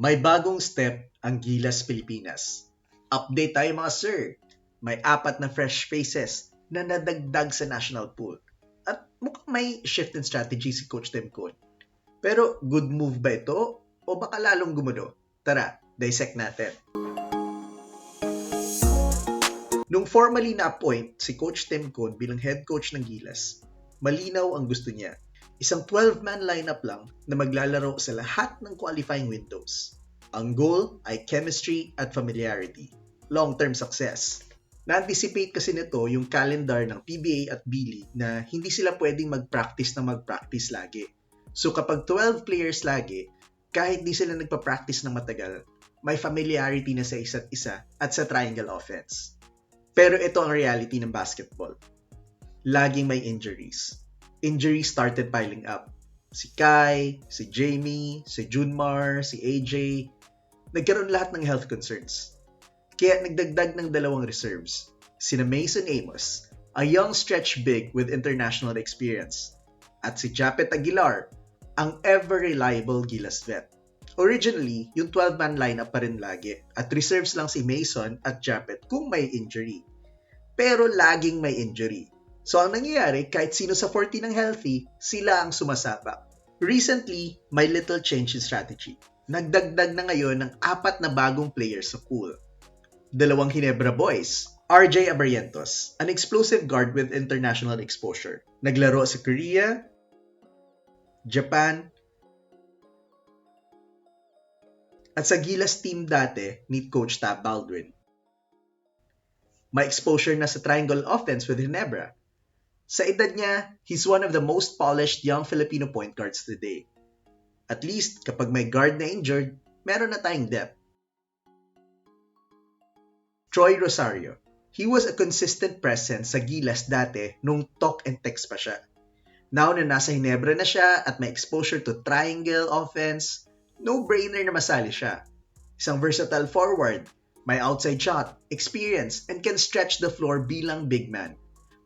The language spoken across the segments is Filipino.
May bagong step ang Gilas Pilipinas. Update tayo mga sir. May 4 na fresh faces na nadagdag sa national pool. At mukhang may shift in strategy si Coach Tim Cone. Pero good move ba ito o baka lalong gumulo? Tara, dissect natin. Nung formally na-appoint si Coach Tim Cone bilang head coach ng Gilas, malinaw ang gusto niya. Isang 12-man lineup lang na maglalaro sa lahat ng qualifying windows. Ang goal ay chemistry at familiarity. Long-term success. Na-anticipate kasi nito yung calendar ng PBA at B-League na hindi sila pwedeng mag-practice lagi. So kapag 12 players lagi, kahit di sila nagpa-practice ng matagal, may familiarity na sa isa't isa at sa triangle offense. Pero ito ang reality ng basketball. Laging may injuries. Injuries started piling up. Si Kai, si Jamie, si Junmar, si AJ, nagkaroon lahat ng health concerns. Kaya nagdagdag ng 2 reserves. Sina Mason Amos, a young stretch big with international experience. At si Japet Aguilar, ang ever-reliable Gilas vet. Originally, yung 12-man lineup pa rin lagi at reserves lang si Mason at Japet kung may injury. Pero laging may injury. So ang nangyayari, kahit sino sa 40 ng healthy, sila ang sumasapa. Recently, may little change in strategy. Nagdagdag na ngayon ng 4 na bagong players sa pool. 2 Ginebra boys, RJ Abarrientos, an explosive guard with international exposure. Naglaro sa Korea, Japan, at sa Gilas team dati ni Coach Tab Baldwin. May exposure na sa triangle offense with Ginebra. Sa edad niya, he's one of the most polished young Filipino point guards today. At least, kapag may guard na injured, meron na tayong depth. Troy Rosario. He was a consistent presence sa Gilas dati nung talk and text pa siya. Now na nasa Ginebra na siya at may exposure to triangle offense, no-brainer na masali siya. Isang versatile forward, may outside shot, experience, and can stretch the floor bilang big man.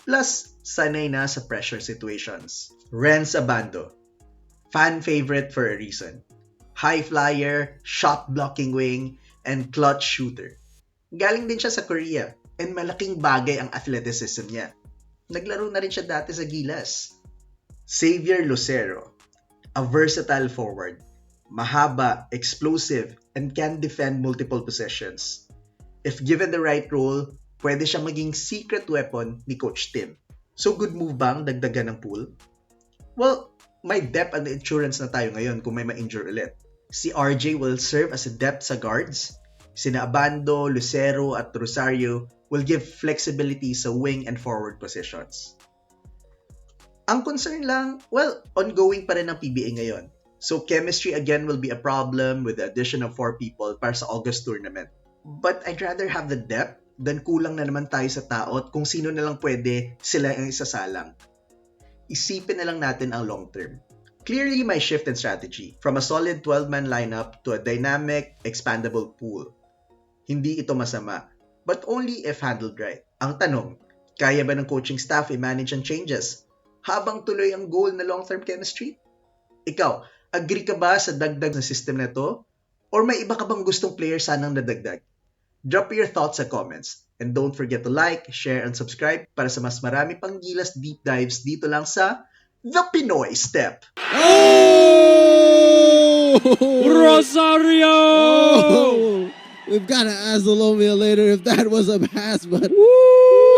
Plus, sanay na sa pressure situations. Renz Abando. Fan favorite for a reason. High flyer, shot blocking wing, and clutch shooter. Galing din siya sa Korea, and malaking bagay ang athleticism niya. Naglaro na rin siya dati sa Gilas. Xavier Lucero. A versatile forward. Mahaba, explosive, and can defend multiple possessions. If given the right role, pwede siya maging secret weapon ni Coach Tim. So good move bang dagdagan ng pool? Well, may depth and insurance na tayo ngayon kung may ma-injure ulit. Si RJ will serve as a depth sa guards. Sina Abando, Lucero at Rosario will give flexibility sa wing and forward positions. Ang concern lang, well, ongoing pa rin ang PBA ngayon. So chemistry again will be a problem with the addition of 4 people para sa August tournament. But I'd rather have the depth than kulang na naman tayo sa tao at kung sino na lang pwede, sila ang isasalang. Isipin na lang natin ang long term. Clearly, may shift in strategy from a solid 12-man lineup to a dynamic, expandable pool. Hindi ito masama, but only if handled right. Ang tanong, kaya ba ng coaching staff i-manage ang changes habang tuloy ang goal na long-term chemistry? Ikaw, agree ka ba sa dagdag na system na to? Or may iba ka bang gustong player sanang nadagdag? Drop your thoughts sa comments. And don't forget to like, share, and subscribe para sa mas marami pang Gilas deep dives dito lang sa The Pinoy Step. Oh! Rosario! Oh! We've got to ask Olomia later if that was a pass, but... Woo!